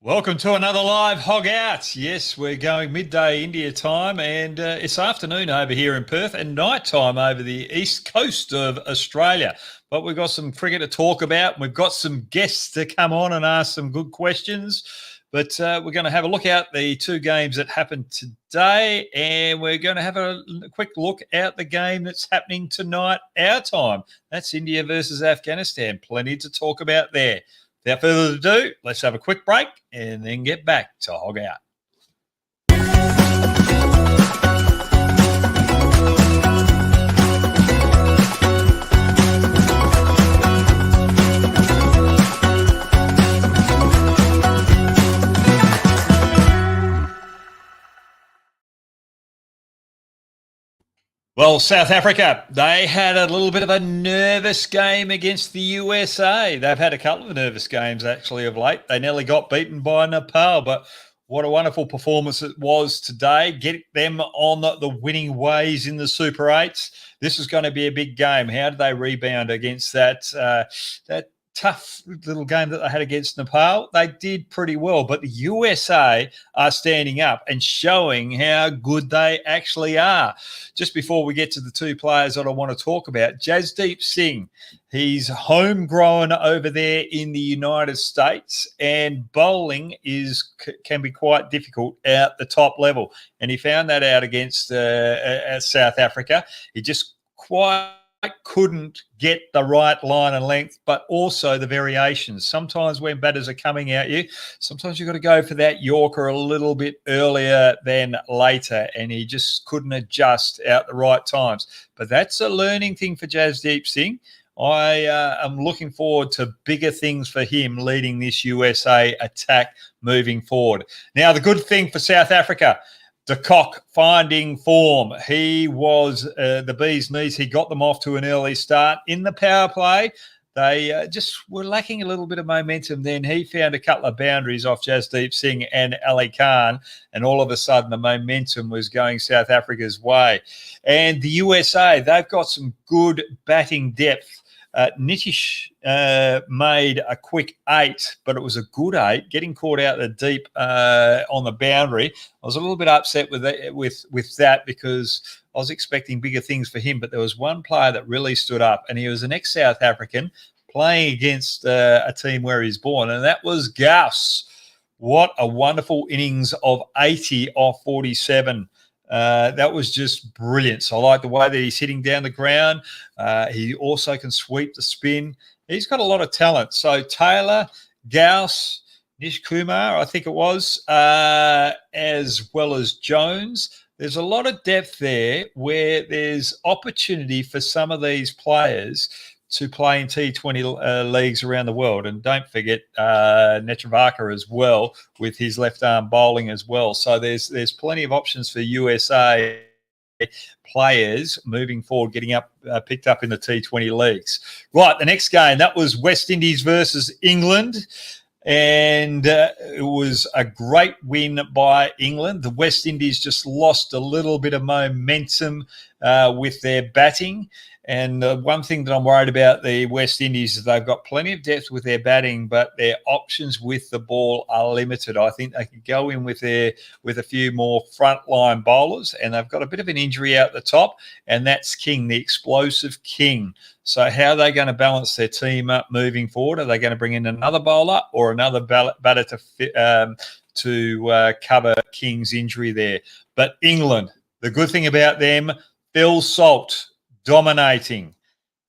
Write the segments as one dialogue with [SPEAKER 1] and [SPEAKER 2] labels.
[SPEAKER 1] Welcome to another live Hog Out. Yes, we're going midday India time, and it's afternoon over here in Perth and night time over the east coast of Australia. But we've got some cricket to talk about. We've got some guests to come on and ask some good questions. But we're going to have a look at the two games that happened today, and we're going to have a quick look at the game that's happening tonight, our time. That's India versus Afghanistan. Plenty to talk about there. Without further ado, let's have a quick break and then get back to Hog Out. Well, South Africa, they had a little bit of a nervous game against the USA. They've had a couple of nervous games, actually, of late. They nearly got beaten by Nepal, but what a wonderful performance it was today. Get them on the winning ways in the Super 8s. This is going to be a big game. How did they rebound against that tough little game that they had against Nepal? They did pretty well, but the USA are standing up and showing how good they actually are. Just before we get to the two players that I want to talk about, Jasdeep Singh, he's homegrown over there in the United States, and bowling can be quite difficult at the top level. And he found that out against South Africa. He just couldn't get the right line and length, but also the variations. Sometimes when batters are coming at you, sometimes you've got to go for that Yorker a little bit earlier than later, and he just couldn't adjust at the right times. But that's a learning thing for Jasdeep Singh. I am looking forward to bigger things for him leading this USA attack moving forward. Now, the good thing for South Africa, De Kock finding form. He was the bee's knees. He got them off to an early start. In the power play, they just were lacking a little bit of momentum. Then he found a couple of boundaries off Jasdeep Singh and Ali Khan, and all of a sudden the momentum was going South Africa's way. And the USA, they've got some good batting depth. Nitish made a quick 8, but it was a good 8, getting caught out the deep on the boundary. I was a little bit upset with that because I was expecting bigger things for him, but there was one player that really stood up, and he was an ex-South African playing against a team where he's born, and that was Gauss. What a wonderful innings of 80 off 47. That was just brilliant. So I like the way that he's hitting down the ground. He also can sweep the spin. He's got a lot of talent. So Taylor, Gauss, Nish Kumar, I think it was, as well as Jones. There's a lot of depth there where there's opportunity for some of these players to play in T20 leagues around the world. And don't forget Netravaka as well, with his left arm bowling as well. So there's plenty of options for USA players moving forward, getting picked up in the T20 leagues. Right, the next game, that was West Indies versus England. And it was a great win by England. The West Indies just lost a little bit of momentum with their batting. And one thing that I'm worried about the West Indies is they've got plenty of depth with their batting, but their options with the ball are limited. I think they could go in with a few more frontline bowlers, and they've got a bit of an injury out the top, and that's King, the explosive King. So how are they going to balance their team up moving forward? Are they going to bring in another bowler or another batter to cover King's injury there? But England, the good thing about them, Phil Salt, dominating.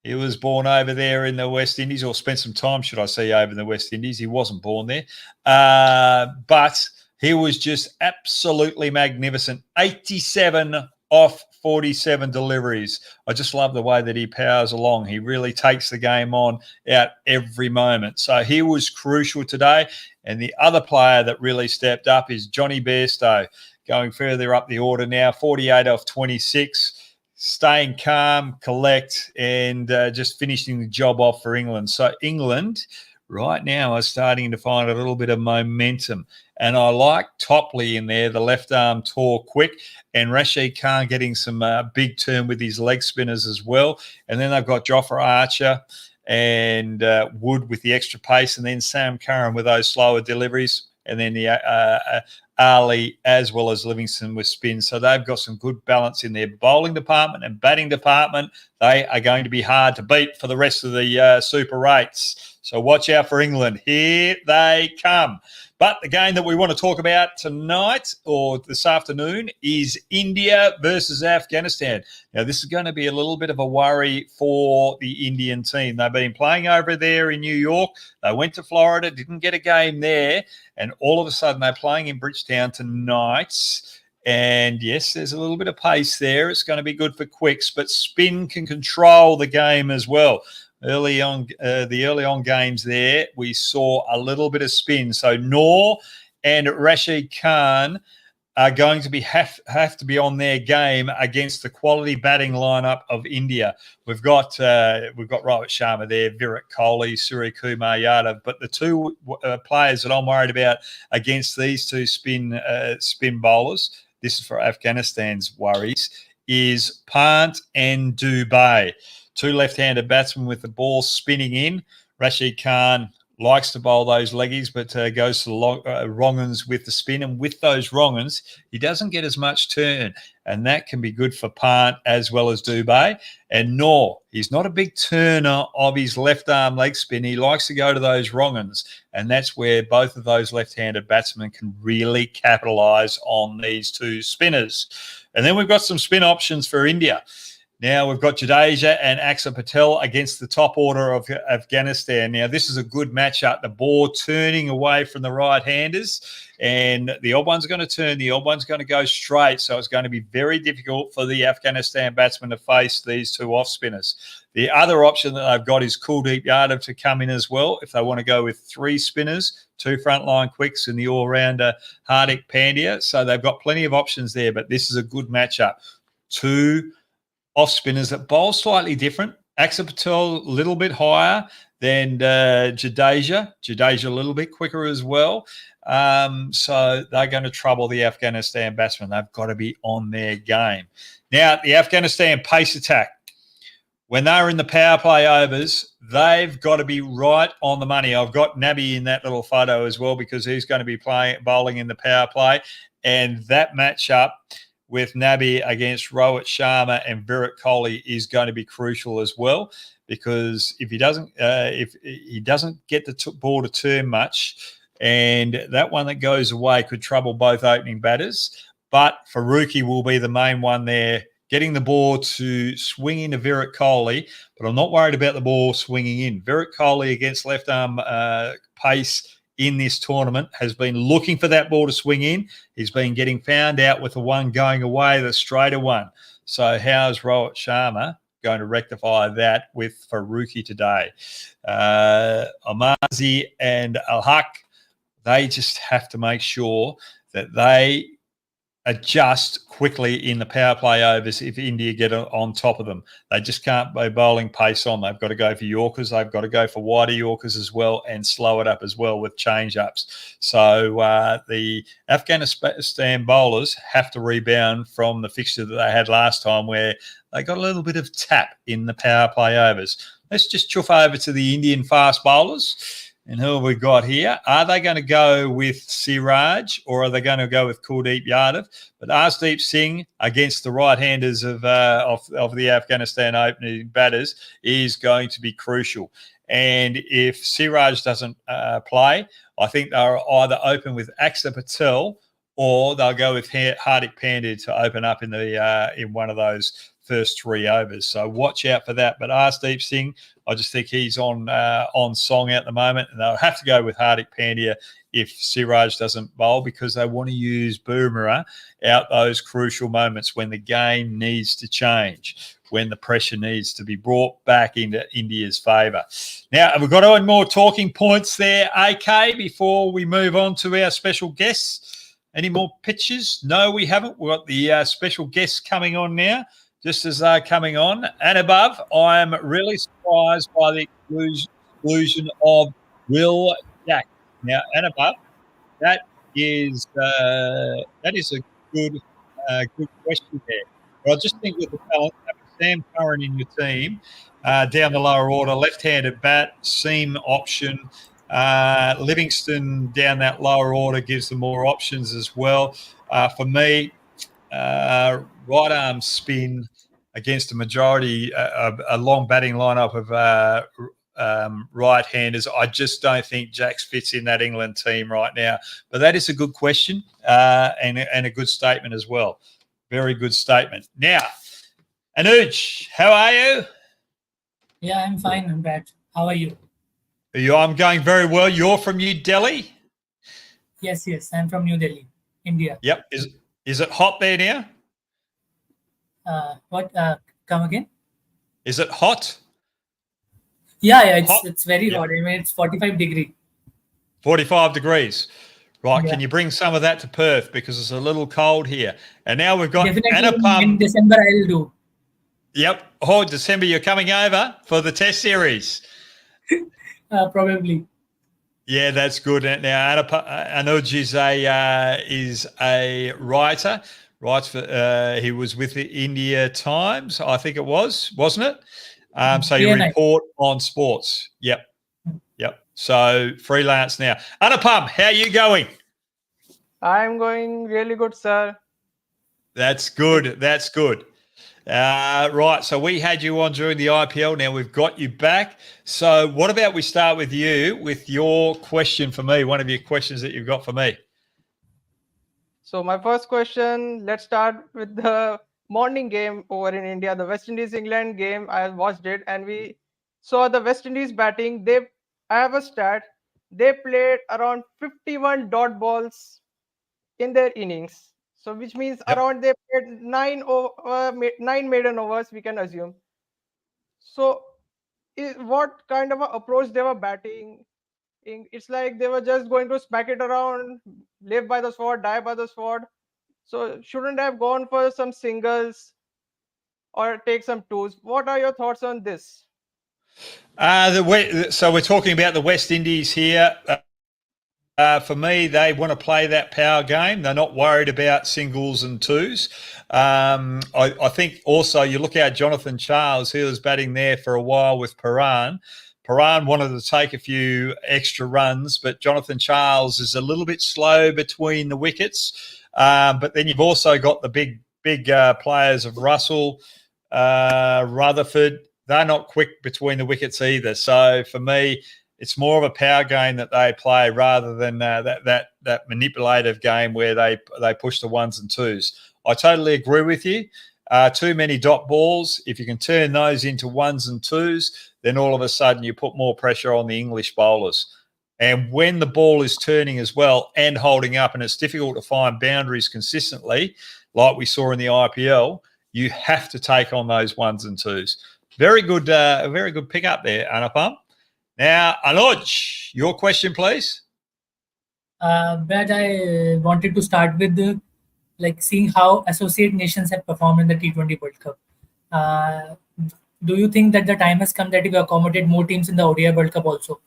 [SPEAKER 1] He was born over there in the West Indies, or spent some time, should I say, over in the West Indies. He wasn't born there. But he was just absolutely magnificent. 87 off 47 deliveries. I just love the way that he powers along. He really takes the game on out every moment. So he was crucial today. And the other player that really stepped up is Johnny Bairstow, going further up the order now, 48 off 26. Staying calm, collect, and just finishing the job off for England. So England right now are starting to find a little bit of momentum. And I like Topley in there, the left arm tall quick, and Rashid Khan getting some big turn with his leg spinners as well. And then they've got Jofra Archer and Wood with the extra pace, and then Sam Curran with those slower deliveries. and then the Ali as well as Livingston with spin. So they've got some good balance in their bowling department and batting department. They are going to be hard to beat for the rest of the Super 8s. So watch out for England. Here they come. But the game that we want to talk about tonight or this afternoon is India versus Afghanistan. Now, this is going to be a little bit of a worry for the Indian team. They've been playing over there in New York. They went to Florida, didn't get a game there, and all of a sudden they're playing in Bridgetown tonight. And yes, there's a little bit of pace there. It's going to be good for quicks, but spin can control the game as well. Early on, the early on games there, we saw a little bit of spin. So Noor and Rashid Khan are going to have to be on their game against the quality batting lineup of India. We've got Rohit Sharma there, Virat Kohli, Surya Kumar Yadav, but the two players that I'm worried about against these two spin bowlers, this is for Afghanistan's worries, is Pant and Dubey. Two left-handed batsmen with the ball spinning in. Rashid Khan likes to bowl those leggies, but goes to the wrong-uns with the spin. And with those wrong-uns, he doesn't get as much turn. And that can be good for Pant as well as Dubey. And Noor, he's not a big turner of his left-arm leg spin. He likes to go to those wrong-uns. And that's where both of those left-handed batsmen can really capitalise on these two spinners. And then we've got some spin options for India. Now we've got Jadeja and Axar Patel against the top order of Afghanistan. Now this is a good matchup. The ball turning away from the right-handers, and the odd one's going to turn. The odd one's going to go straight. So it's going to be very difficult for the Afghanistan batsmen to face these two off-spinners. The other option that they've got is Kuldeep Yadav to come in as well if they want to go with three spinners, two frontline quicks, and the all-rounder Hardik Pandya. So they've got plenty of options there, but this is a good matchup. Two off spinners that bowl slightly different. Axar Patel a little bit higher than Jadeja. Jadeja a little bit quicker as well. So they're going to trouble the Afghanistan batsmen. They've got to be on their game. Now, the Afghanistan pace attack, when they're in the power play overs, they've got to be right on the money. I've got Nabi in that little photo as well because he's going to be bowling in the power play. And that matchup with Nabi against Rohit Sharma and Virat Kohli is going to be crucial as well, because if he doesn't get the ball to turn much, and that one that goes away could trouble both opening batters. But Farooqi will be the main one there, getting the ball to swing into Virat Kohli. But I'm not worried about the ball swinging in. Virat Kohli against left arm pace in this tournament has been looking for that ball to swing in. He's been getting found out with the one going away, the straighter one. So how's Rohit Sharma going to rectify that with Farooqi today? Omarzi and Al-Haq, they just have to make sure that they adjust quickly in the power play overs if India get on top of them. They just can't be bowling pace on. They've got to go for Yorkers. They've got to go for wider Yorkers as well and slow it up as well with change-ups. So the Afghanistan bowlers have to rebound from the fixture that they had last time where they got a little bit of tap in the power play overs. Let's just chuff over to the Indian fast bowlers. And who have we got here? Are they going to go with Siraj or are they going to go with Kuldeep Yadav? But Arshdeep Singh against the right-handers of the Afghanistan opening batters is going to be crucial. And if Siraj doesn't play, I think they'll either open with Axar Patel or they'll go with Hardik Pandya to open up in one of those first three overs. So watch out for that. But Arshdeep Singh, I just think he's on song at the moment, and they'll have to go with Hardik Pandya if Siraj doesn't bowl, because they want to use Bumrah out those crucial moments when the game needs to change, when the pressure needs to be brought back into India's favour. Now, have we got any more talking points there, AK, before we move on to our special guests? Any more pitches? No, we haven't. We've got the special guests coming on now. Just as they're coming on and above, I am really surprised by the exclusion of Will Jack. Now, and above, that is a good question there. But I just think with the talent, Sam Curran in your team, down the lower order, left-handed bat, seam option, Livingston down that lower order gives them more options as well. For me, right arm spin against a majority, a long batting lineup of right-handers. I just don't think Jax fits in that England team right now. But that is a good question and a good statement as well. Very good statement. Now, Anuj, how are you?
[SPEAKER 2] Yeah, I'm fine, Brad. How are you?
[SPEAKER 1] I'm going very well. You're from New Delhi?
[SPEAKER 2] Yes, I'm from New Delhi, India.
[SPEAKER 1] Yep. Is it hot there now?
[SPEAKER 2] What? Come again?
[SPEAKER 1] Is it hot?
[SPEAKER 2] Yeah,
[SPEAKER 1] Hot?
[SPEAKER 2] it's very
[SPEAKER 1] Yep.
[SPEAKER 2] hot. I mean, it's 45 degree.
[SPEAKER 1] 45 degrees. Right.
[SPEAKER 2] Yeah.
[SPEAKER 1] Can you bring some of that to Perth because it's a little cold here? And now we've got
[SPEAKER 2] Definitely in
[SPEAKER 1] Anupam.
[SPEAKER 2] December I'll do.
[SPEAKER 1] Yep. Oh, December, you're coming over for the test series.
[SPEAKER 2] Probably.
[SPEAKER 1] Yeah, that's good. Now, Anuj is a writer. Writes for. He was with the India Times, I think it was, wasn't it? So you
[SPEAKER 2] PNI.
[SPEAKER 1] report on sports. Yep. So freelance now. Anupam, how are you going?
[SPEAKER 3] I'm going really good, sir.
[SPEAKER 1] That's good. Right. So we had you on during the IPL. Now we've got you back. So what about we start with you with your question for me, one of your questions that you've got for me.
[SPEAKER 3] So my first question, let's start with the morning game over in India, the West Indies-England game. I watched it and we saw the West Indies batting. I have a stat. They played around 51 dot balls in their innings. So which means around they played nine maiden overs, we can assume. So what kind of a approach they were batting? It's like they were just going to smack it around, live by the sword, die by the sword. So shouldn't have gone for some singles or take some twos. What are your thoughts on this?
[SPEAKER 1] So we're talking about the West Indies here. For me, they want to play that power game. They're not worried about singles and twos. I think also you look at Jonathan Charles. He was batting there for a while with Paran. Paran wanted to take a few extra runs, but Jonathan Charles is a little bit slow between the wickets. But then you've also got the big players of Russell, Rutherford. They're not quick between the wickets either. So for me, it's more of a power game that they play rather than that manipulative game where they push the ones and twos. I totally agree with you. Too many dot balls. If you can turn those into ones and twos, then all of a sudden you put more pressure on the English bowlers. And when the ball is turning as well and holding up, and it's difficult to find boundaries consistently, like we saw in the IPL, you have to take on those ones and twos. Very good pick up there, Anupam. Now, Anuj, your question, please.
[SPEAKER 2] Brad, I wanted to start with seeing how associate nations have performed in the T20 World Cup. Do you think that the time has come that we accommodate more teams in the ODI World Cup also?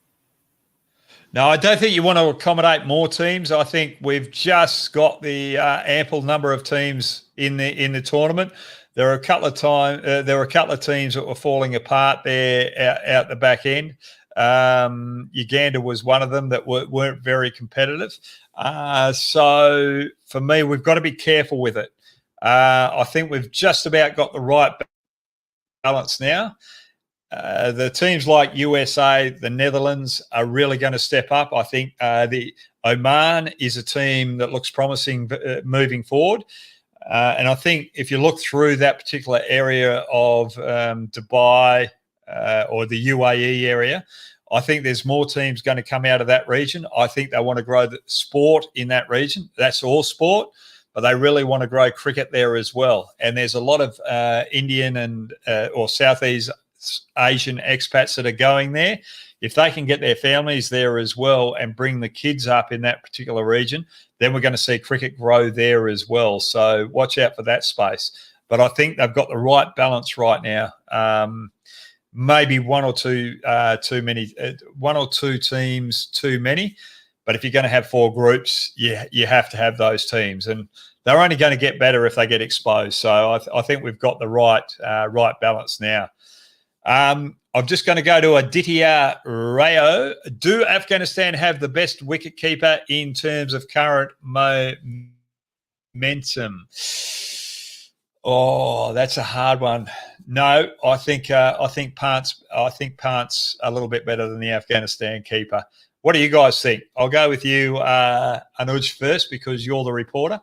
[SPEAKER 1] No, I don't think you want to accommodate more teams. I think we've just got the ample number of teams in the tournament. There were a couple of teams that were falling apart there out the back end. Uganda was one of them that weren't very competitive. So for me, we've got to be careful with it. I think we've just about got the right balance now. The teams like USA, the Netherlands are really going to step up. I think the Oman is a team that looks promising moving forward. And I think if you look through that particular area of Dubai or the UAE area, I think there's more teams going to come out of that region. I think they want to grow the sport in that region. That's all sport, but they really want to grow cricket there as well. And there's a lot of Indian and or Southeast Asian expats that are going there. If they can get their families there as well and bring the kids up in that particular region, then we're going to see cricket grow there as well. So watch out for that space. But I think they've got the right balance right now. Maybe one or two teams too many. But if you're going to have four groups, you have to have those teams. And they're only going to get better if they get exposed. So I think we've got the right balance now. I'm just going to go to Aditya Rayo. Do Afghanistan have the best wicketkeeper in terms of current momentum? Oh, that's a hard one. No, I think Pant's a little bit better than the Afghanistan keeper. What do you guys think? I'll go with you, Anuj, first because you're the reporter.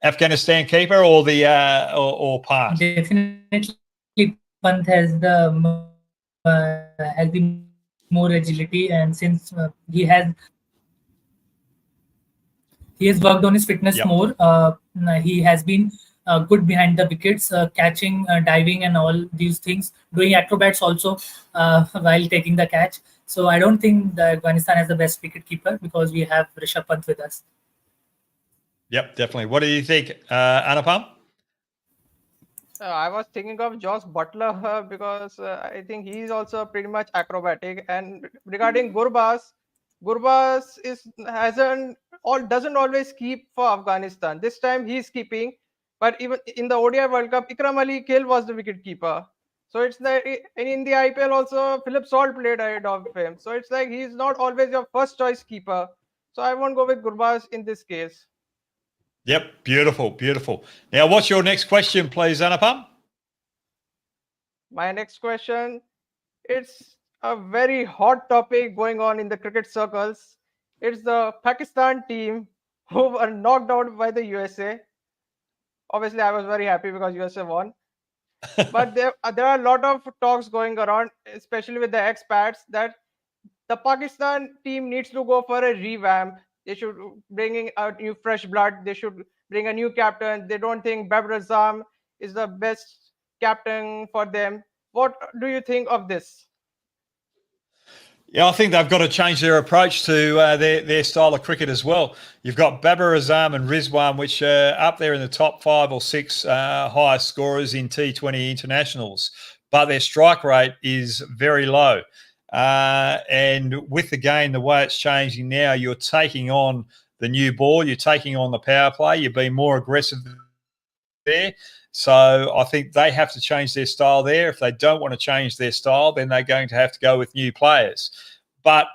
[SPEAKER 1] Afghanistan keeper or the or Pant?
[SPEAKER 2] Definitely, Pant has the more agility, and since he has worked on his fitness more. He has been good behind the wickets, catching, diving, and all these things, doing acrobats also while taking the catch. So I don't think the Afghanistan has the best wicket keeper because we have Rishabh Pant with us.
[SPEAKER 1] Yep, definitely. What do you think, Anupam?
[SPEAKER 3] I was thinking of Josh Butler because I think he's also pretty much acrobatic. And regarding Gurbaz doesn't always keep for Afghanistan. This time he's keeping, but even in the ODI World Cup, Ikram Ali Khail was the wicket keeper. So it's like in the IPL also, Philip Salt played ahead of him. So it's like he's not always your first choice keeper. So I won't go with Gurbaz in this case.
[SPEAKER 1] Yep, beautiful, beautiful. Now, what's your next question, please, Anupam?
[SPEAKER 3] My next question, it's a very hot topic going on in the cricket circles. It's the Pakistan team who were knocked out by the USA. Obviously, I was very happy because USA won. But there are a lot of talks going around, especially with the expats, that the Pakistan team needs to go for a revamp. They should bring in a new fresh blood. They should bring a new captain. They don't think Babar Azam is the best captain for them. What do you think of this?
[SPEAKER 1] Yeah, I think they've got to change their approach to their style of cricket as well. You've got Babar Azam and Rizwan, which are up there in the top 5 or 6 highest scorers in T20 internationals, but their strike rate is very low. And with the game, the way it's changing now, you're taking on the new ball, you're taking on the power play, you're being more aggressive there. So I think they have to change their style there. If they don't want to change their style, then they're going to have to go with new players. But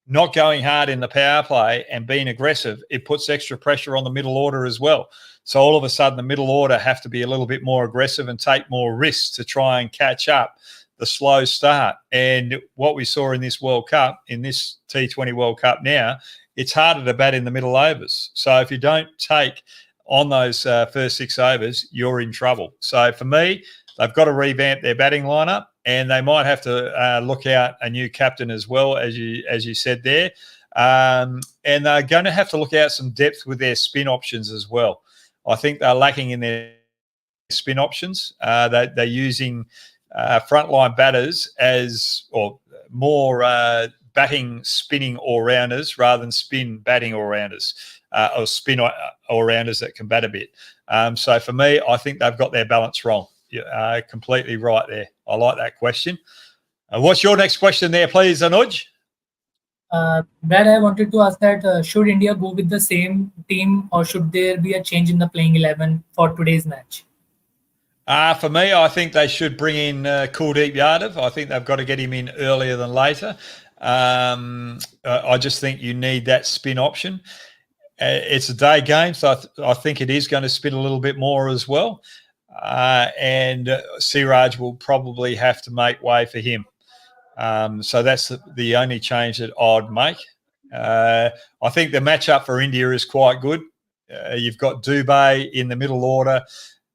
[SPEAKER 1] not going hard in the power play and being aggressive, it puts extra pressure on the middle order as well. So all of a sudden, the middle order have to be a little bit more aggressive and take more risks to try and catch up the slow start. And what we saw in this World Cup, in this T20 World Cup now, it's harder to bat in the middle overs. So if you don't take on those first 6 overs, you're in trouble. So for me, they've got to revamp their batting lineup, and they might have to look out a new captain as well, as you said there. And they're going to have to look out some depth with their spin options as well. I think they're lacking in their spin options. They're using frontline batters as or more batting spinning all-rounders rather than spin batting all-rounders. Or spin all-rounders that can bat a bit. So for me, I think they've got their balance wrong. You're completely right there. I like that question. What's your next question there, please, Anuj?
[SPEAKER 2] Brad, I wanted to ask that should India go with the same team or should there be a change in the playing 11 for today's match?
[SPEAKER 1] For me, I think they should bring in Kuldeep Yadav. I think they've got to get him in earlier than later. I just think you need that spin option. It's a day game, so I think it is going to spin a little bit more as well. And Siraj will probably have to make way for him. So that's the only change that I'd make. I think the matchup for India is quite good. You've got Dubey in the middle order.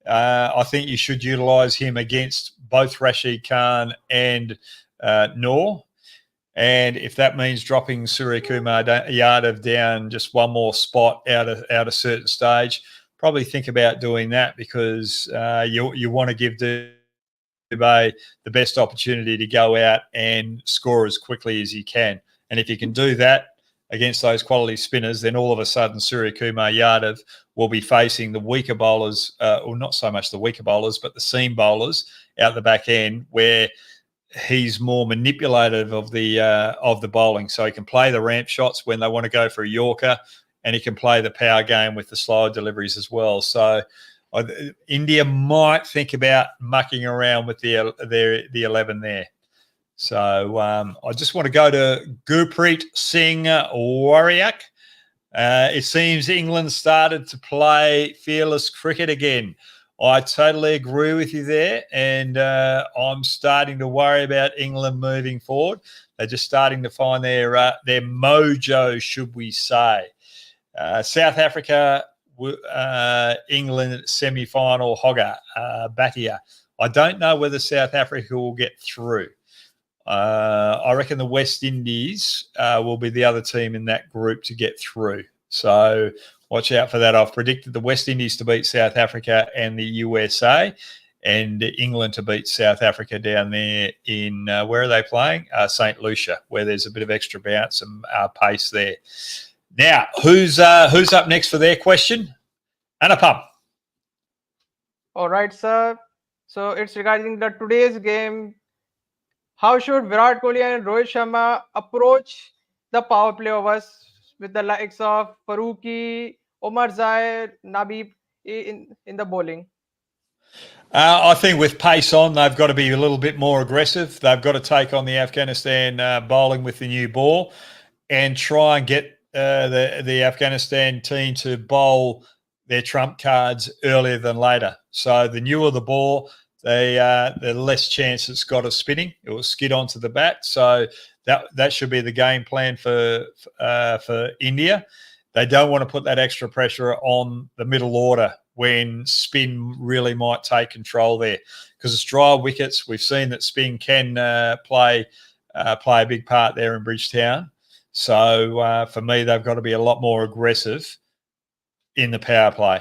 [SPEAKER 1] I think you should utilise him against both Rashid Khan and Noor. And if that means dropping Suryakumar Yadav down just one more spot out a certain stage, probably think about doing that because you want to give Dubey the best opportunity to go out and score as quickly as he can. And if you can do that against those quality spinners, then all of a sudden Suryakumar Yadav will be facing the weaker bowlers, or not so much the weaker bowlers, but the seam bowlers out the back end where he's more manipulative of the bowling. So he can play the ramp shots when they want to go for a Yorker, and he can play the power game with the slower deliveries as well. So India might think about mucking around with the 11 there. So I just want to go to Gurpreet Singh Warriak. It seems England started to play fearless cricket again. I totally agree with you there, and I'm starting to worry about England moving forward. They're just starting to find their mojo, should we say. South Africa, England semi-final, Hogger, Bhatia. I don't know whether South Africa will get through. I reckon the West Indies will be the other team in that group to get through. So watch out for that. I've predicted the West Indies to beat South Africa and the USA, and England to beat South Africa down there in, where are they playing? St. Lucia, where there's a bit of extra bounce and pace there. Now, who's up next for their question? Anupam.
[SPEAKER 3] All right, sir. So it's regarding the today's game. How should Virat Kohli and Rohit Sharma approach the power play overs with the likes of Faruqi, Omar Zaid, Nabi in the bowling?
[SPEAKER 1] I think with pace on, they've got to be a little bit more aggressive. They've got to take on the Afghanistan bowling with the new ball and try and get the Afghanistan team to bowl their trump cards earlier than later. So the newer the ball, the less chance it's got of spinning. It will skid onto the bat. So that should be the game plan for India. They don't want to put that extra pressure on the middle order when spin really might take control there, because it's dry wickets. We've seen that spin can play a big part there in Bridgetown. So for me, they've got to be a lot more aggressive in the power play,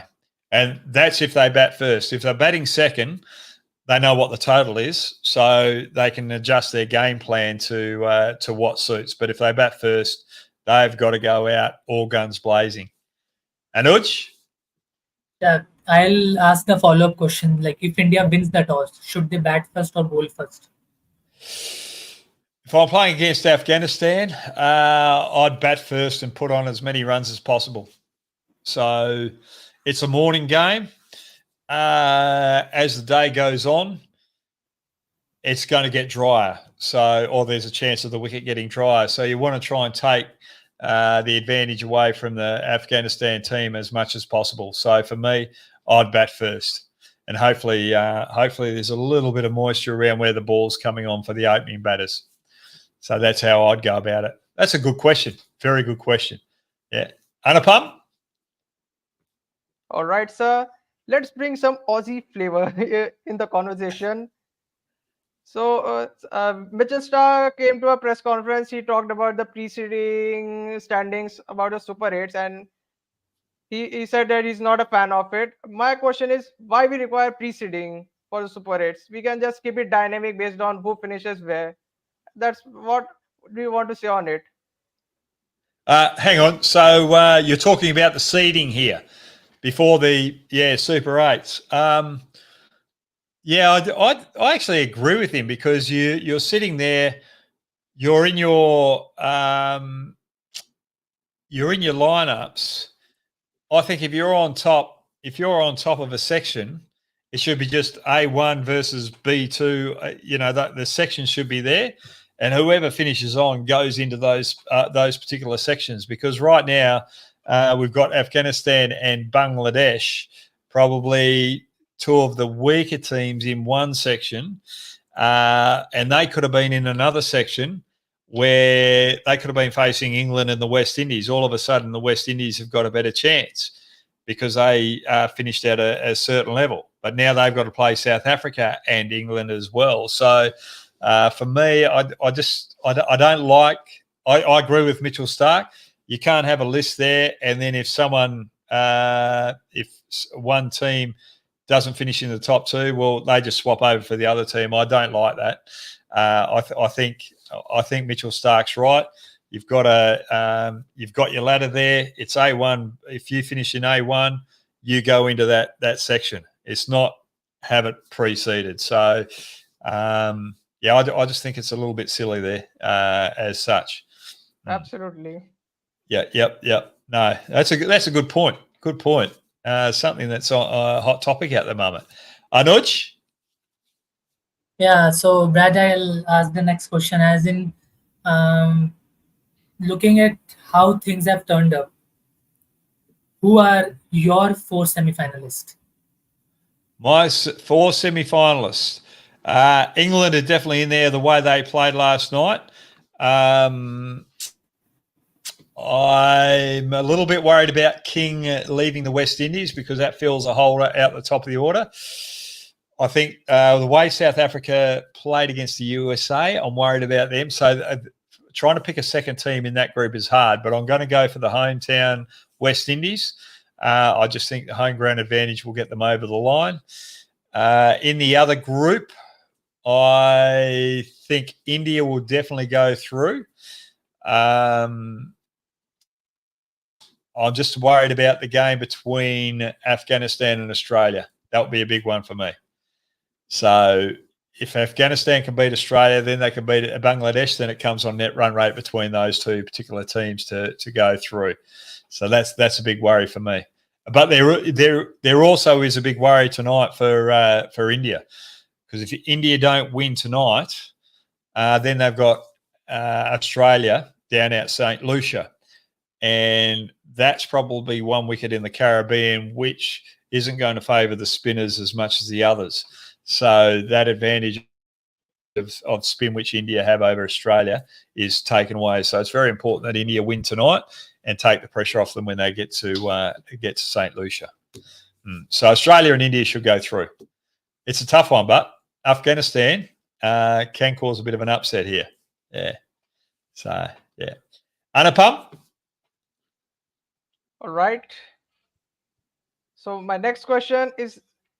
[SPEAKER 1] and that's if they bat first. If they're batting second, they know what the total is, so they can adjust their game plan to what suits. But if they bat first, they've got to go out all guns blazing. Anuj?
[SPEAKER 2] Yeah, I'll ask the follow-up question. Like, if India wins the toss, should they bat first or bowl first?
[SPEAKER 1] If I'm playing against Afghanistan, I'd bat first and put on as many runs as possible. So it's a morning game. As the day goes on, it's going to get drier. Or there's a chance of the wicket getting drier. So you want to try and take the advantage away from the Afghanistan team as much as possible. So for me, I'd bat first, and hopefully there's a little bit of moisture around where the ball's coming on for the opening batters. So that's how I'd go about it. That's a good question. Very good question. Yeah. Anupam?
[SPEAKER 3] All right, sir. Let's bring some Aussie flavor in the conversation. So Mitchell Starc came to a press conference. He talked about the preceding standings about the Super 8s, and he said that he's not a fan of it. My question is, why we require preceding for the Super 8s? We can just keep it dynamic based on who finishes where. That's what do you want to say on it?
[SPEAKER 1] Hang on. So you're talking about the seeding here before the Super 8s. I actually agree with him, because you're sitting there, you're in your lineups. I think if you're on top of a section, it should be just A1 versus B2. The section should be there, and whoever finishes on goes into those particular sections. Because right now we've got Afghanistan and Bangladesh, probably two of the weaker teams in one section, and they could have been in another section where they could have been facing England and the West Indies. All of a sudden, the West Indies have got a better chance because they finished at a certain level. But now they've got to play South Africa and England as well. So for me, I don't like. I agree with Mitchell Starc. You can't have a list there, and then if one team doesn't finish in the top two, well, they just swap over for the other team. I don't like that. I think Mitchell Starc's right. You've got your ladder there. It's A1. If you finish in A1, you go into that section. It's not have it preceded. So I just think it's a little bit silly there as such.
[SPEAKER 3] Absolutely.
[SPEAKER 1] Yep. No, that's a good point. Good point. Something that's a hot topic at the moment. Anuj?
[SPEAKER 2] Yeah, so Brad, I'll ask the next question as in looking at how things have turned up, who are your four semi-finalists?
[SPEAKER 1] My four semi-finalists. England are definitely in there the way they played last night. I'm a little bit worried about King leaving the West Indies because that fills a hole out the top of the order. I think the way South Africa played against the USA, I'm worried about them. So trying to pick a second team in that group is hard, but I'm going to go for the hometown West Indies. I just think the home ground advantage will get them over the line. In the other group, I think India will definitely go through. I'm just worried about the game between Afghanistan and Australia. That would be a big one for me. So if Afghanistan can beat Australia, then they can beat Bangladesh. Then it comes on net run rate between those two particular teams to go through. So that's a big worry for me. But there also is a big worry tonight for India, because if India don't win tonight, then they've got Australia down at St. Lucia, and that's probably one wicket in the Caribbean, which isn't going to favour the spinners as much as the others. So that advantage of spin which India have over Australia is taken away. So it's very important that India win tonight and take the pressure off them when they get to St. Lucia. So Australia and India should go through. It's a tough one, but Afghanistan can cause a bit of an upset here. Yeah. So, yeah. Anupam?
[SPEAKER 3] All right. So my next question is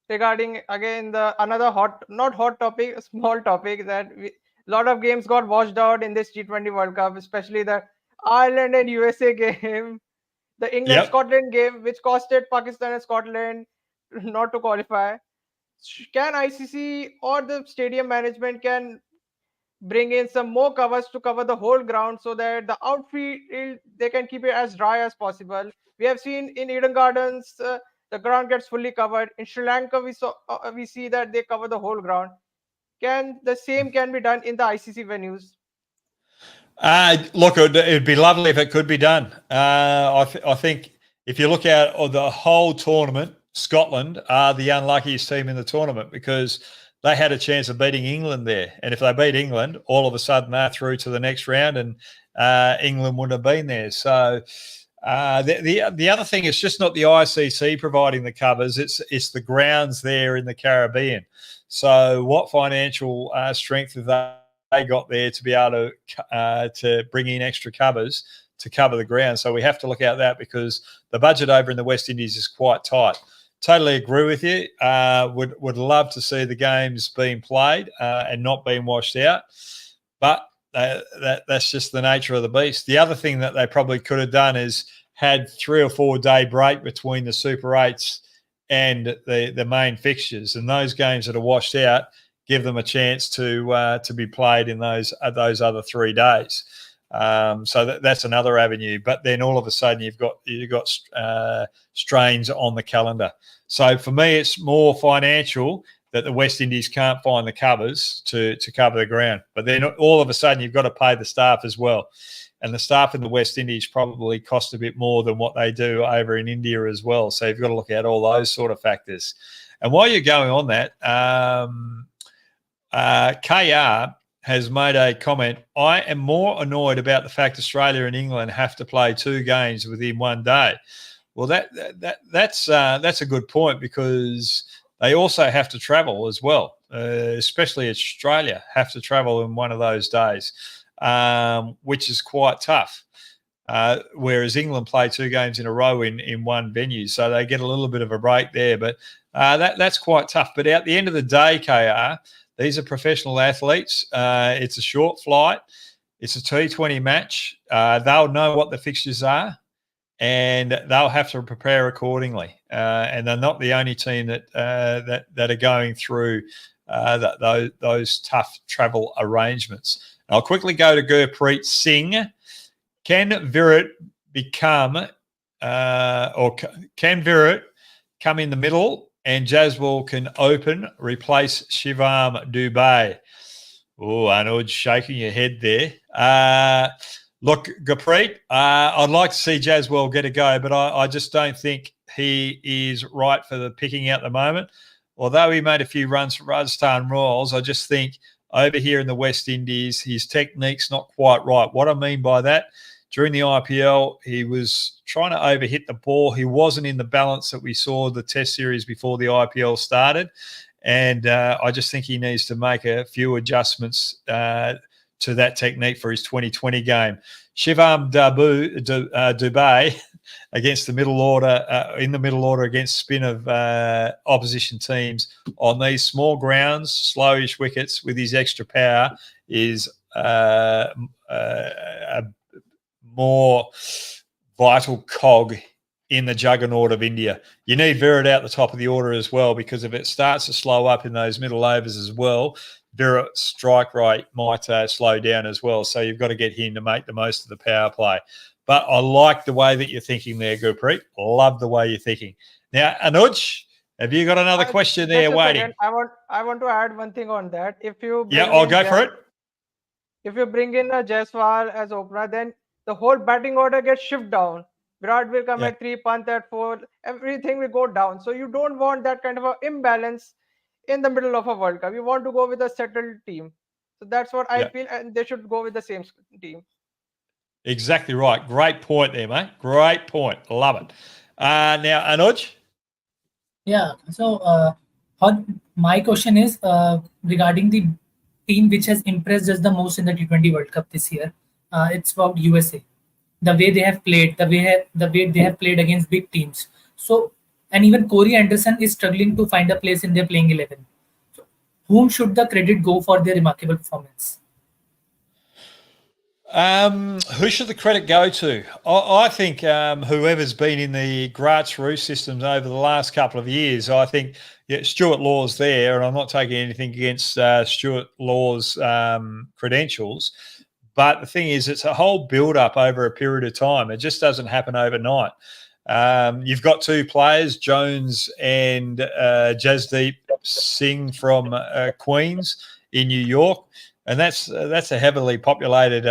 [SPEAKER 3] regarding again another not hot topic, a small topic that a lot of games got washed out in this T20 World Cup, especially the Ireland and USA game, the England-Scotland game, which costed Pakistan and Scotland not to qualify. Can ICC or the stadium management can bring in some more covers to cover the whole ground so that the outfield they can keep it as dry as possible? We have seen in Eden Gardens the ground gets fully covered. In Sri Lanka we see that they cover the whole ground. Can the same can be done in the ICC venues?
[SPEAKER 1] Look, it'd be lovely if it could be done. I think if you look at the whole tournament, Scotland are the unluckiest team in the tournament because they had a chance of beating England there. And if they beat England, all of a sudden they're through to the next round and England wouldn't have been there. So the other thing is just not the ICC providing the covers. It's the grounds there in the Caribbean. So what financial strength have they got there to be able to bring in extra covers to cover the ground? So we have to look at that because the budget over in the West Indies is quite tight. Totally agree with you. Would love to see the games being played and not being washed out, but that's just the nature of the beast. The other thing that they probably could have done is had 3 or 4 day break between the Super 8s and the main fixtures, and those games that are washed out give them a chance to be played in those other 3 days. So that's another avenue. But then all of a sudden you've got strains on the calendar. So for me, it's more financial that the West Indies can't find the covers to cover the ground. But then all of a sudden you've got to pay the staff as well. And the staff in the West Indies probably cost a bit more than what they do over in India as well. So you've got to look at all those sort of factors. And while you're going on that, KR has made a comment. I am more annoyed about the fact Australia and England have to play 2 games within 1 day. Well, that's a good point because they also have to travel as well, especially Australia have to travel in one of those days, which is quite tough. Whereas England play 2 games in a row in one venue, so they get a little bit of a break there. But that's quite tough. But at the end of the day, KR, these are professional athletes. It's a short flight. It's a T20 match. They'll know what the fixtures are, and they'll have to prepare accordingly. And they're not the only team that are going through those tough travel arrangements. I'll quickly go to Gurpreet Singh. Can Virat come in the middle and Jaswal can open, replace Shivam Dubey. Oh, Anuj, shaking your head there. Look, Gurpreet, I'd like to see Jaswal get a go, but I just don't think he is right for the picking at the moment. Although he made a few runs for Rajasthan Royals, I just think over here in the West Indies, his technique's not quite right. What I mean by that, during the IPL, he was trying to overhit the ball. He wasn't in the balance that we saw the Test series before the IPL started. And I just think he needs to make a few adjustments to that technique for his 2020 game. Shivam Dubey against the middle order, in the middle order against spin of opposition teams on these small grounds, slowish wickets with his extra power is a more vital cog in the juggernaut of India. You need Virat out the top of the order as well, because if it starts to slow up in those middle overs as well, Virat's strike rate might slow down as well. So you've got to get him to make the most of the power play. But I like the way that you're thinking there, Gurpreet. Love the way you're thinking. Now, Anuj, have you got another question there waiting?
[SPEAKER 3] I want to add one thing on that. If you
[SPEAKER 1] I'll go for it.
[SPEAKER 3] If you bring in a Jaiswal as opener, then the whole batting order gets shifted down. Virat will come at 3, Pant at 4. Everything will go down. So you don't want that kind of an imbalance in the middle of a World Cup. You want to go with a settled team. So that's what I feel, and they should go with the same team.
[SPEAKER 1] Exactly right. Great point there, mate. Great point. Love it. Now, Anuj?
[SPEAKER 2] Yeah. So my question is regarding the team which has impressed us the most in the T20 World Cup this year. It's about USA. The way they have played, the way they have played against big teams. So, and even Corey Anderson is struggling to find a place in their playing 11. So, whom should the credit go for their remarkable performance?
[SPEAKER 1] Who should the credit go to? I think whoever's been in the grassroots systems over the last couple of years. I think Stuart Law's there, and I'm not taking anything against Stuart Law's credentials. But the thing is, it's a whole build-up over a period of time. It just doesn't happen overnight. You've got two players, Jones and Jasdeep Singh from Queens in New York. And that's a heavily populated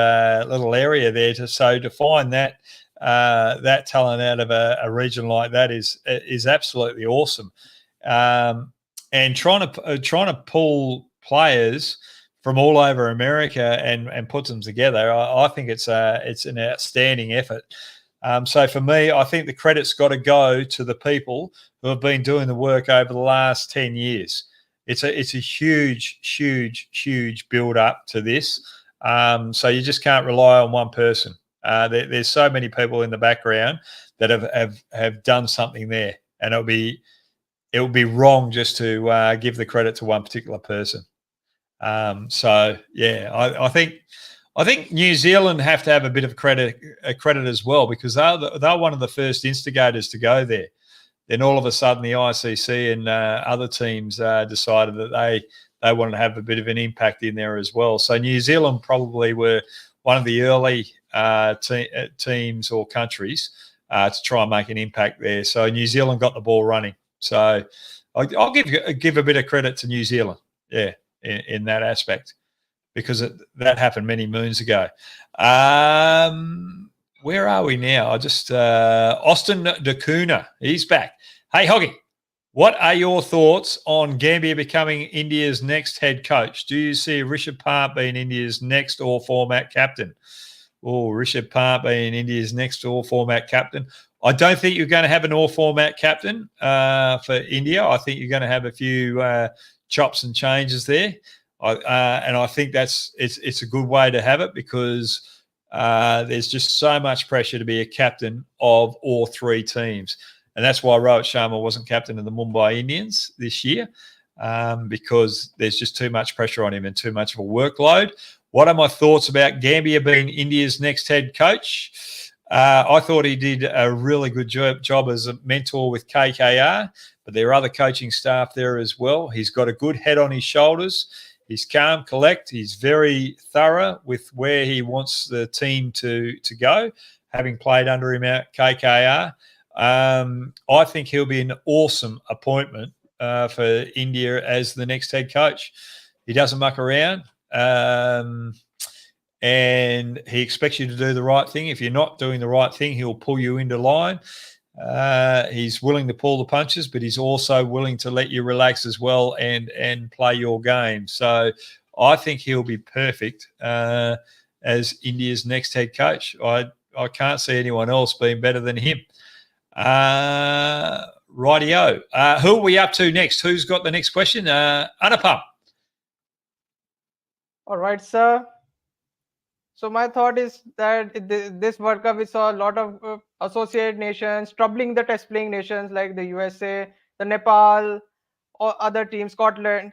[SPEAKER 1] little area there. To find that that talent out of a region like that is absolutely awesome. And trying to pull players from all over America and put them together, I think it's an outstanding effort. So for me, I think the credit's got to go to the people who have been doing the work over the last 10 years. It's a huge, huge, huge build up to this. So you just can't rely on one person. There's so many people in the background that have done something there, and it would be wrong just to give the credit to one particular person. So yeah, I think New Zealand have to have a bit of credit as well, because they're one of the first instigators to go there. Then all of a sudden the ICC and other teams decided that they wanted to have a bit of an impact in there as well. So New Zealand probably were one of the early teams or countries to try and make an impact there. So New Zealand got the ball running. So I'll give a bit of credit to New Zealand, in that aspect, because that happened many moons ago. Where are we now? Austin Dakuna, he's back. Hey, Hoggy, what are your thoughts on Gambia becoming India's next head coach? Do you see Rishabh Pant being India's next all-format captain? Oh, Rishabh Pant being India's next all-format captain. I don't think you're going to have an all-format captain for India. I think you're going to have a few chops and changes there. And I think it's a good way to have it, because there's just so much pressure to be a captain of all three teams. And that's why Rohit Sharma wasn't captain of the Mumbai Indians this year, because there's just too much pressure on him and too much of a workload. What are my thoughts about Gambia being India's next head coach? I thought he did a really good job as a mentor with KKR, but there are other coaching staff there as well. He's got a good head on his shoulders. He's calm, collect. He's very thorough with where he wants the team to go, having played under him at KKR. I think he'll be an awesome appointment for India as the next head coach. He doesn't muck around, and he expects you to do the right thing. If you're not doing the right thing, he'll pull you into line. He's willing to pull the punches, but he's also willing to let you relax as well and play your game. So I think he'll be perfect as India's next head coach. I can't see anyone else being better than him. Rightio. Who are we up to next? Who's got the next question? Anupam.
[SPEAKER 3] All right, sir. So my thought is that this World Cup, we saw a lot of associate nations troubling the test playing nations like the USA, the Nepal, or other teams, Scotland.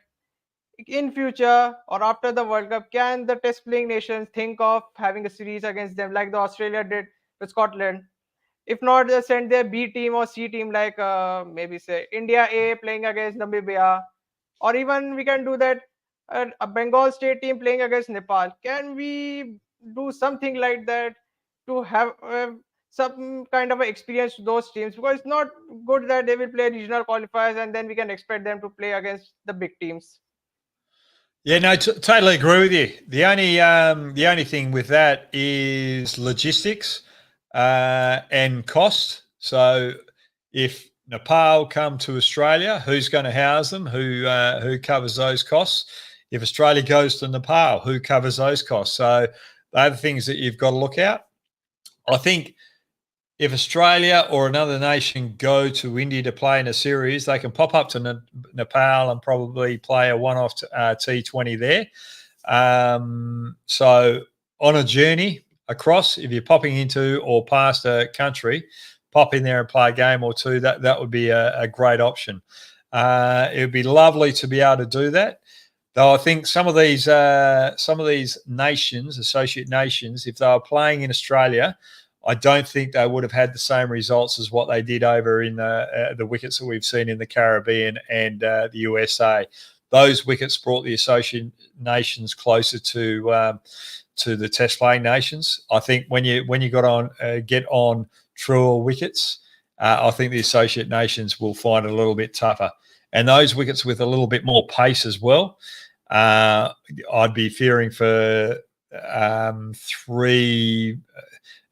[SPEAKER 3] In future or after the World Cup, can the test playing nations think of having a series against them like the Australia did with Scotland? If not, they send their B team or C team, like maybe say India A playing against Namibia, or even we can do that a Bengal state team playing against Nepal. Can we do something like that to have some kind of experience to those teams? Because it's not good that they will play regional qualifiers and then we can expect them to play against the big teams.
[SPEAKER 1] Yeah, no, totally agree with you. The only thing with that is logistics and cost. So if Nepal come to Australia, who's going to house them? Who covers those costs? If Australia goes to Nepal, who covers those costs? So they're the things that you've got to look at. I think if Australia or another nation go to India to play in a series, they can pop up to Nepal and probably play a one-off T20 there. So on a journey across, if you're popping into or past a country, pop in there and play a game or two. That would be a great option. It would be lovely to be able to do that. Though I think some of these nations, associate nations, if they were playing in Australia, I don't think they would have had the same results as what they did over in the wickets that we've seen in the Caribbean and the USA. Those wickets brought the associate nations closer to the test playing nations. I think when you get on truer wickets, I think the associate nations will find it a little bit tougher. And those wickets with a little bit more pace as well, I'd be fearing for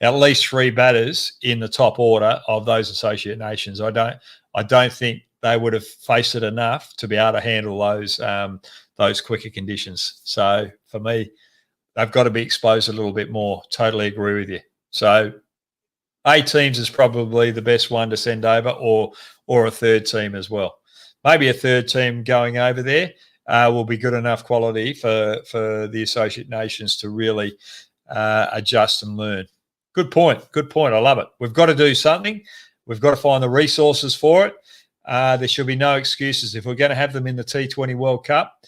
[SPEAKER 1] at least three batters in the top order of those associate nations. I don't think they would have faced it enough to be able to handle those quicker conditions. So for me, they've got to be exposed a little bit more. Totally agree with you. So 8 teams is probably the best one to send over, or a third team as well. Maybe a third team going over there will be good enough quality for the associate nations to really adjust and learn. Good point. I love it. We've got to do something. We've got to find the resources for it. There should be no excuses. If we're going to have them in the T20 World Cup,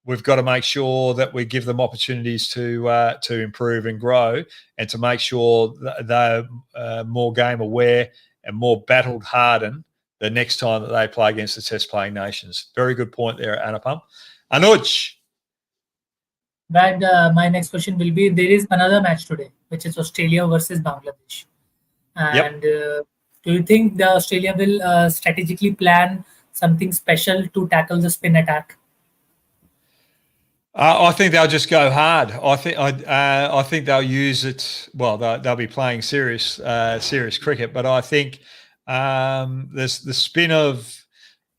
[SPEAKER 1] we've got to make sure that we give them opportunities to improve and grow, and to make sure that they're more game aware and more battle hardened the next time that they play against the test playing nations. Very good point there, Anupam. Anuj.
[SPEAKER 2] Brad, my next question will be, there is another match today, which is Australia versus Bangladesh. And do you think the Australia will strategically plan something special to tackle the spin attack?
[SPEAKER 1] I think they'll just go hard. I think they'll use it. Well, they'll be playing serious cricket, but I think the spin of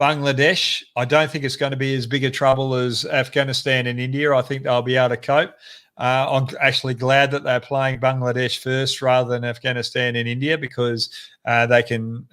[SPEAKER 1] Bangladesh, I don't think it's going to be as big a trouble as Afghanistan and India. I think they'll be able to cope. I'm actually glad that they're playing Bangladesh first rather than Afghanistan and India, because they can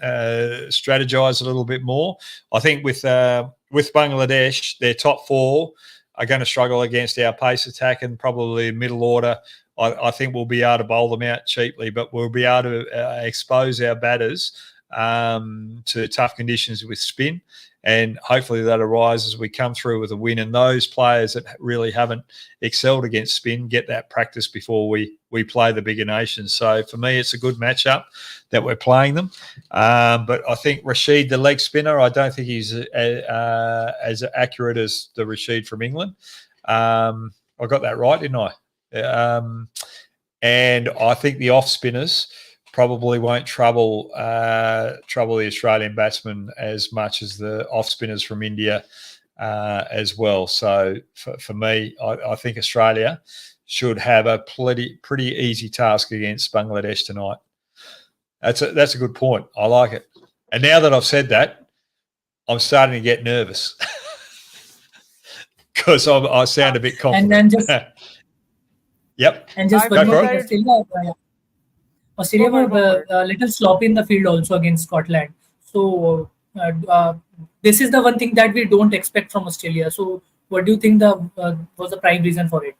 [SPEAKER 1] strategize a little bit more. I think with Bangladesh, their top 4 are going to struggle against our pace attack and probably middle order. I think we'll be able to bowl them out cheaply, but we'll be able to expose our batters to tough conditions with spin, and hopefully that arises as we come through with a win. And those players that really haven't excelled against spin get that practice before we play the bigger nations. So for me, it's a good matchup that we're playing them. But I think Rashid, the leg spinner, I don't think he's as accurate as the Rashid from England. I got that right, didn't I? And I think the off spinners, probably won't trouble the Australian batsmen as much as the off spinners from India as well. So for me, I think Australia should have a pretty easy task against Bangladesh tonight. That's a good point. I like it. And now that I've said that, I'm starting to get nervous because I sound a bit confident.
[SPEAKER 2] And then just
[SPEAKER 1] yep.
[SPEAKER 2] And just
[SPEAKER 3] I
[SPEAKER 2] one more
[SPEAKER 3] believe
[SPEAKER 2] thing,
[SPEAKER 3] that-
[SPEAKER 2] Australia
[SPEAKER 3] Go
[SPEAKER 2] were
[SPEAKER 3] for
[SPEAKER 2] a little sloppy in the field also against Scotland. So this is the one thing that we don't expect from Australia. So what do you think was the prime reason for it?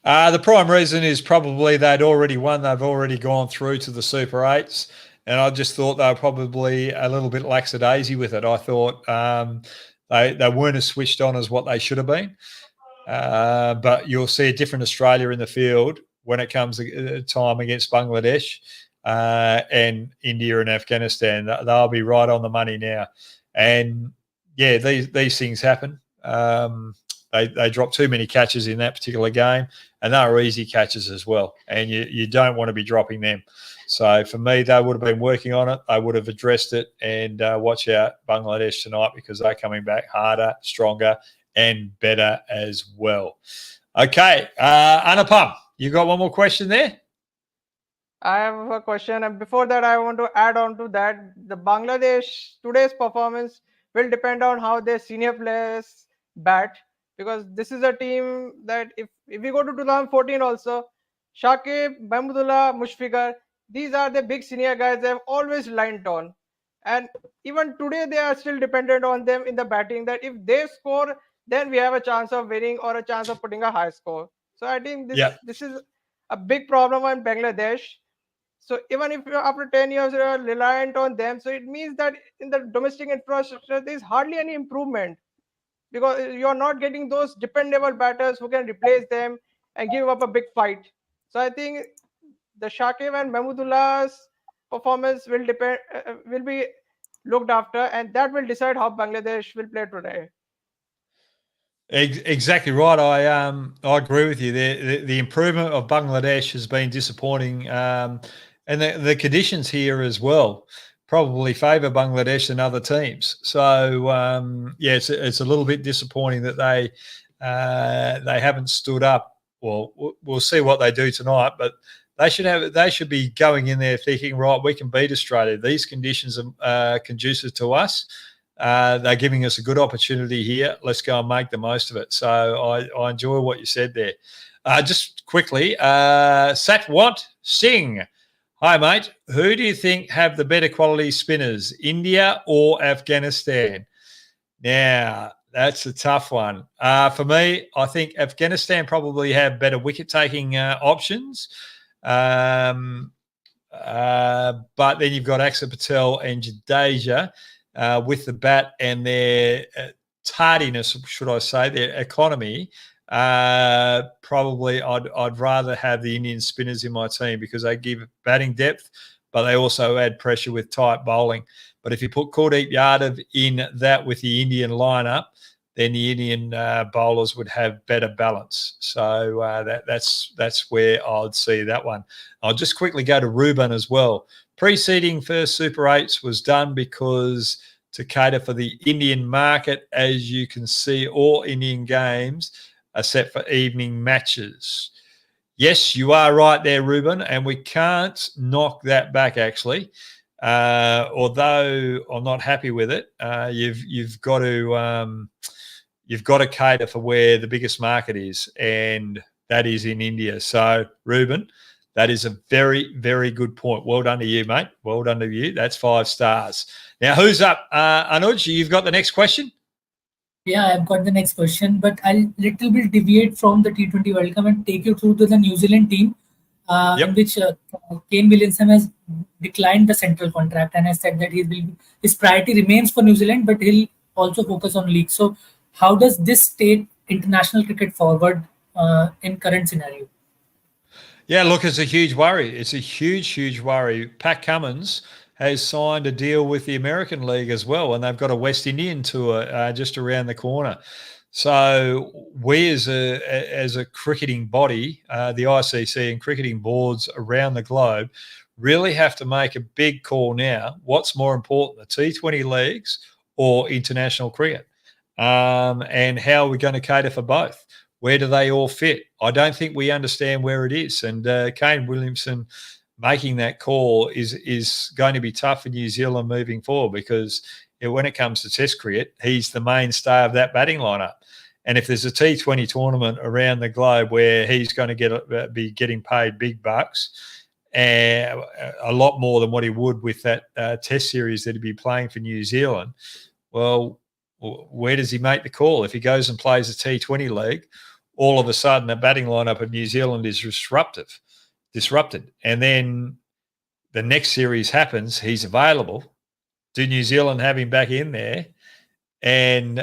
[SPEAKER 1] The prime reason is probably they'd already won. They've already gone through to the Super 8s. And I just thought they were probably a little bit lackadaisy with it. I thought they weren't as switched on as what they should have been. But you'll see a different Australia in the field when it comes to time against Bangladesh and India and Afghanistan. They'll be right on the money now. And, yeah, these things happen. They dropped too many catches in that particular game, and they were easy catches as well. And you don't want to be dropping them. So for me, they would have been working on it. They would have addressed it. And watch out Bangladesh tonight because they're coming back harder, stronger, and better as well. Okay, Anupam, you got one more question there?
[SPEAKER 3] I have a question, and before that, I want to add on to that. The Bangladesh today's performance will depend on how their senior players bat, because this is a team that if we go to 2014 also, Shakib, Mahmudullah, Mushfiqar, these are the big senior guys they have always lined on, and even today they are still dependent on them in the batting. That if they score, then we have a chance of winning or a chance of putting a high score. So I think this is a big problem in Bangladesh. So even if you're after 10 years you're reliant on them, so it means that in the domestic infrastructure there is hardly any improvement, because you're not getting those dependable batters who can replace them and give up a big fight. So I think the Shakib and Mahmudullah's performance will be looked after, and that will decide how Bangladesh will play today.
[SPEAKER 1] Exactly right. I agree with you. The improvement of Bangladesh has been disappointing, and the conditions here as well probably favour Bangladesh than other teams. So yeah, it's a little bit disappointing that they haven't stood up. Well, we'll see what they do tonight, but they should be going in there thinking, right, we can beat Australia. These conditions are conducive to us. They're giving us a good opportunity here. Let's go and make the most of it. So I enjoy what you said there. Just quickly, Satwant Singh. Hi, mate. Who do you think have the better quality spinners, India or Afghanistan? Now, that's a tough one. For me, I think Afghanistan probably have better wicket-taking options. But then you've got Axar Patel and Jadeja with the bat and their tardiness, should I say, their economy. Probably I'd rather have the Indian spinners in my team because they give batting depth, but they also add pressure with tight bowling. But if you put Kuldeep Yadav in that with the Indian lineup, then the Indian bowlers would have better balance. So that's where I'd see that one. I'll just quickly go to Ruben as well. Preceding first Super 8s was done because to cater for the Indian market. As you can see, all Indian games are set for evening matches. Yes, you are right there, Ruben, and we can't knock that back, actually. Although I'm not happy with it, you've got to cater for where the biggest market is, and that is in India. So, Ruben, that is a very, very good point. Well done to you, mate. Well done to you. That's 5 stars. Now, who's up? Anuj, you've got the next question?
[SPEAKER 2] Yeah, I've got the next question, but I'll little bit deviate from the T20 World Cup and take you through to the New Zealand team, in which Kane Williamson has declined the central contract and has said that his priority remains for New Zealand, but he'll also focus on league. So how does this take international cricket forward in current scenario?
[SPEAKER 1] Yeah, look, it's a huge worry. It's a huge, huge worry. Pat Cummins has signed a deal with the American League as well, and they've got a West Indian tour just around the corner. So we as a cricketing body, the ICC and cricketing boards around the globe, really have to make a big call now. What's more important, the T20 leagues or international cricket? And how are we going to cater for both? Where do they all fit? I don't think we understand where it is. And Kane Williamson making that call is going to be tough for New Zealand moving forward, because when it comes to Test cricket, he's the mainstay of that batting lineup. And if there's a T20 tournament around the globe where he's going to be getting paid big bucks, a lot more than what he would with that Test series that he'd be playing for New Zealand, well, where does he make the call? If he goes and plays a T20 league, all of a sudden the batting lineup of New Zealand is disrupted. And then the next series happens, he's available. Do New Zealand have him back in there and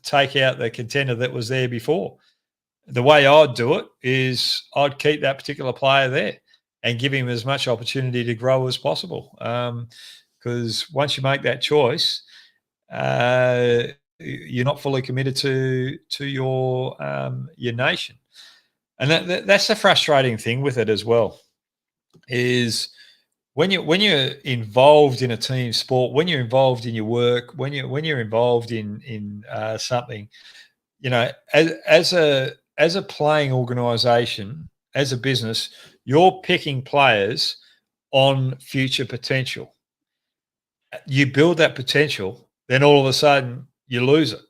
[SPEAKER 1] take out the contender that was there before? The way I'd do it is I'd keep that particular player there and give him as much opportunity to grow as possible. Because once you make that choice, you're not fully committed to your nation. And that's the frustrating thing with it as well, is when you're involved in a team sport, when you're involved in your work, when you're involved in something, as a playing organisation, as a business, you're picking players on future potential. You build that potential, then all of a sudden you lose it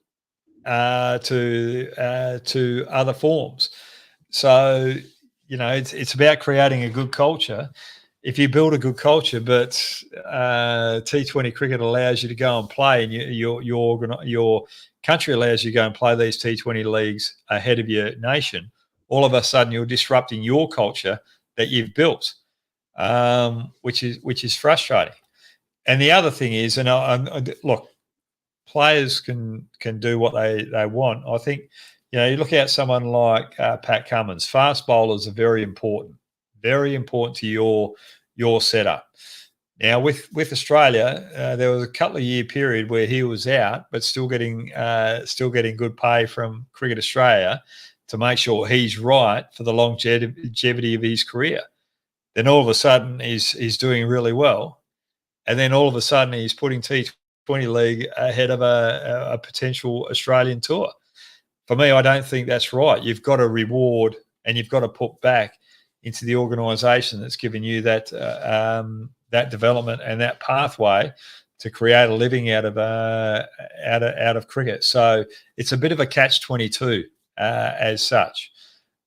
[SPEAKER 1] to other forms. So, it's about creating a good culture. If you build a good culture, but T20 cricket allows you to go and play, and your country allows you to go and play these T20 leagues ahead of your nation, all of a sudden you're disrupting your culture that you've built, which is frustrating. And the other thing is, and look, players can do what they want. I think, you look at someone like Pat Cummins. Fast bowlers are very important to your setup. Now, with Australia, there was a couple of year period where he was out, but still getting good pay from Cricket Australia to make sure he's right for the longevity of his career. Then all of a sudden he's doing really well. And then all of a sudden he's putting T20 league ahead of a potential Australian tour. For me, I don't think that's right. You've got to reward and you've got to put back into the organisation that's given you that development and that pathway to create a living out of cricket. So it's a bit of a catch-22 as such.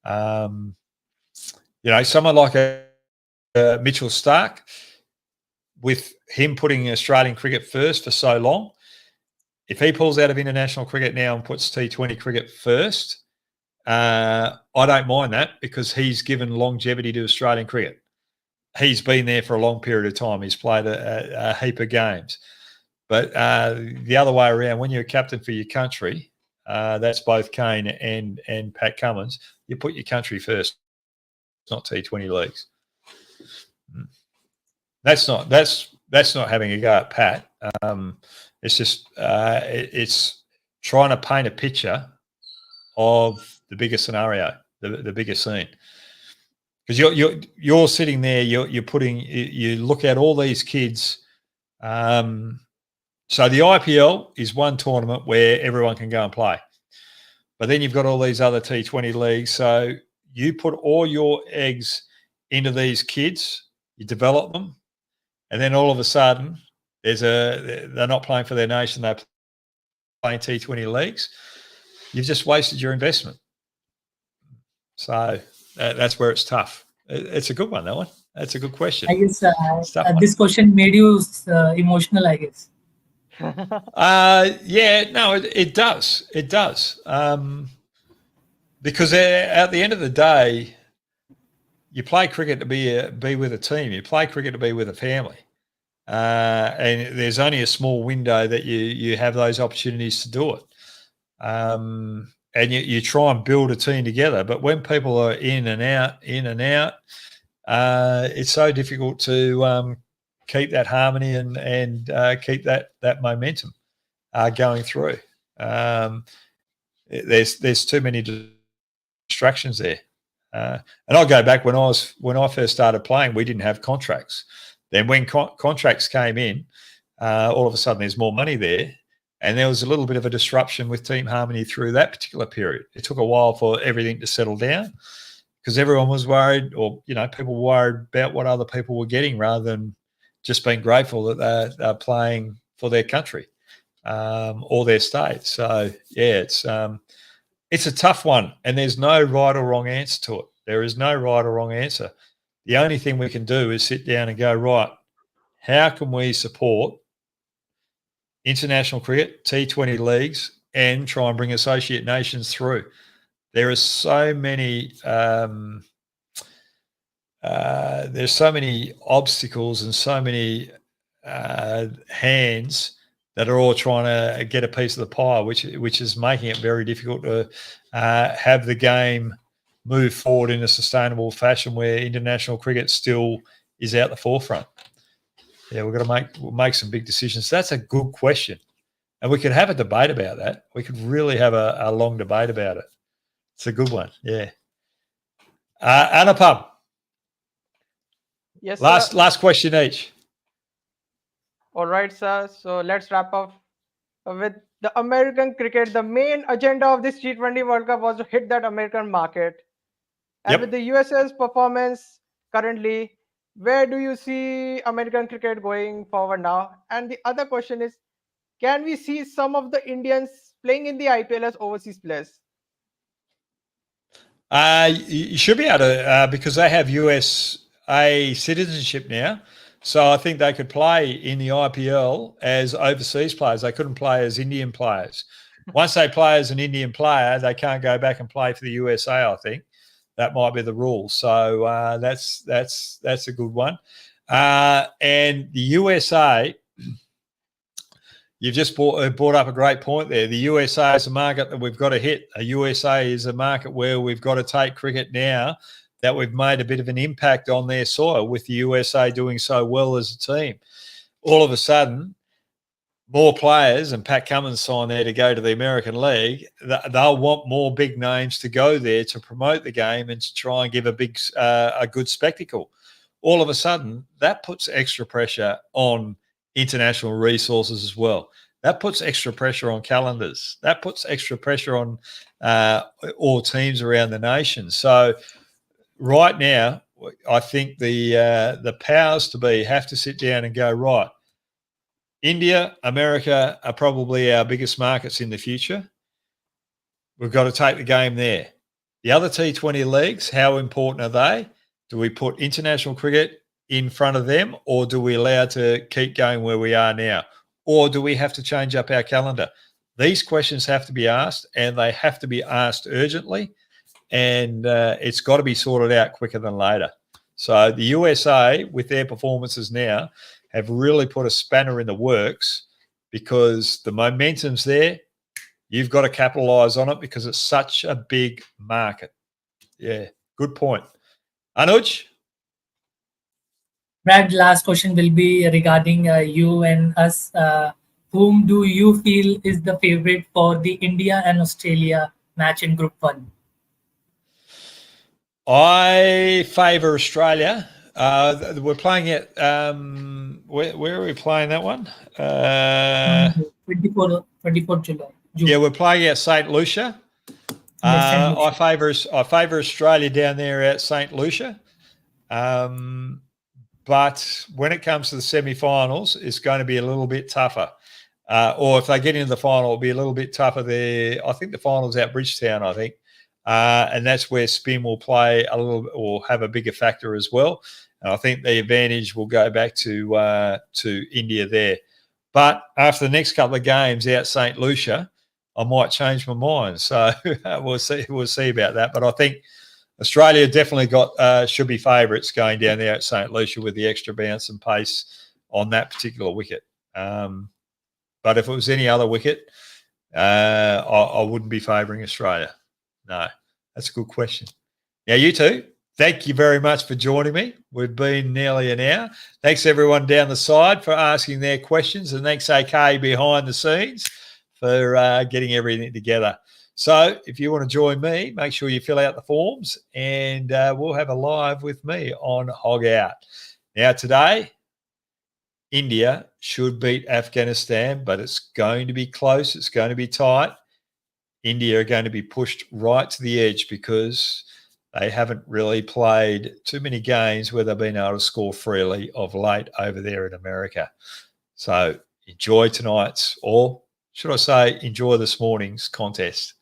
[SPEAKER 1] Someone like Mitchell Starc, with him putting Australian cricket first for so long, if he pulls out of international cricket now and puts T20 cricket first, I don't mind that, because he's given longevity to Australian cricket. He's been there for a long period of time. He's played a heap of games. But the other way around, when you're a captain for your country, that's both Kane and Pat Cummins, you put your country first, not T20 leagues. That's not having a go at Pat. It's just it's trying to paint a picture of the bigger scenario, the bigger scene. Because you're sitting there, you look at all these kids. So the IPL is one tournament where everyone can go and play, but then you've got all these other T20 leagues. So you put all your eggs into these kids, you develop them, and then all of a sudden they're not playing for their nation, they're playing T20 leagues. You've just wasted your investment. So that's where it's tough. It's a good one, that one. That's a good question.
[SPEAKER 2] I guess this question made you emotional, I guess.
[SPEAKER 1] It does. It does. Because at the end of the day, you play cricket to be with a team. You play cricket to be with a family. And there's only a small window that you have those opportunities to do it. And you try and build a team together. But when people are in and out, it's so difficult to keep that harmony and keep that momentum going through. There's too many distractions there. And I'll go back when I first started playing, we didn't have contracts. Then when contracts came in, all of a sudden there's more money there. And there was a little bit of a disruption with team harmony through that particular period. It took a while for everything to settle down because everyone was worried, or, people were worried about what other people were getting rather than just being grateful that they're playing for their country or their state. So, yeah, it's a tough one, and there's no right or wrong answer to it. There is no right or wrong answer. The only thing we can do is sit down and go, right, how can we support international cricket, T20 leagues, and try and bring associate nations through? There are so many there's so many obstacles and so many hands that are all trying to get a piece of the pie, which is making it very difficult to have the game move forward in a sustainable fashion where international cricket still is out the forefront. Yeah, we've got to make some big decisions. That's a good question. And we could have a debate about that. We could really have a long debate about it. It's a good one, yeah. Anupam.
[SPEAKER 3] Yes,
[SPEAKER 1] last question each.
[SPEAKER 3] All right, sir. So let's wrap up with the American cricket. The main agenda of this T20 World Cup was to hit that American market. And with the US's performance currently, where do you see American cricket going forward now? And the other question is, can we see some of the Indians playing in the IPL as overseas players?
[SPEAKER 1] You should be able to because they have USA citizenship now. So I think they could play in the IPL as overseas players. They couldn't play as Indian players. Once they play as an Indian player, they can't go back and play for the USA, I think. That might be the rule. So that's a good one. And the USA, you've just brought up a great point there. The USA is a market that we've got to hit. The USA is a market where we've got to take cricket now that we've made a bit of an impact on their soil with the USA doing so well as a team. All of a sudden, more players, and Pat Cummins signed there to go to the American League, they'll want more big names to go there to promote the game and to try and give a good spectacle. All of a sudden, that puts extra pressure on international resources as well. That puts extra pressure on calendars. That puts extra pressure on all teams around the nation. So right now, I think the powers to be have to sit down and go, right, India, America are probably our biggest markets in the future. We've got to take the game there. The other T20 leagues, how important are they? Do we put international cricket in front of them, or do we allow to keep going where we are now? Or do we have to change up our calendar? These questions have to be asked, and they have to be asked urgently, and it's got to be sorted out quicker than later. So the USA, with their performances now, have really put a spanner in the works because the momentum's there. You've got to capitalise on it because it's such a big market. Yeah, good point. Anuj?
[SPEAKER 2] Brad, last question will be regarding you and us. Whom do you feel is the favorite for the India and Australia match in Group 1?
[SPEAKER 1] I favour Australia. We're playing at where are we playing that one?
[SPEAKER 2] 24 July. June.
[SPEAKER 1] Yeah, we're playing at St. Lucia. I favour Australia down there at St. Lucia. But when it comes to the semi-finals, it's going to be a little bit tougher. Or if they get into the final, it'll be a little bit tougher there. I think the final's at Bridgetown, I think. And that's where spin will play a little or have a bigger factor as well. And I think the advantage will go back to India there. But after the next couple of games out St. Lucia, I might change my mind. So we'll see about that. But I think Australia definitely should be favourites going down there at St. Lucia with the extra bounce and pace on that particular wicket. But if it was any other wicket, I wouldn't be favouring Australia. No, that's a good question. Now, you two, thank you very much for joining me. We've been nearly an hour. Thanks, everyone down the side for asking their questions. And thanks, AK, behind the scenes for getting everything together. So if you want to join me, make sure you fill out the forms and we'll have a live with me on Hog Out. Now today, India should beat Afghanistan, but it's going to be close. It's going to be tight. India are going to be pushed right to the edge because they haven't really played too many games where they've been able to score freely of late over there in America. So enjoy tonight's, or should I say enjoy this morning's contest.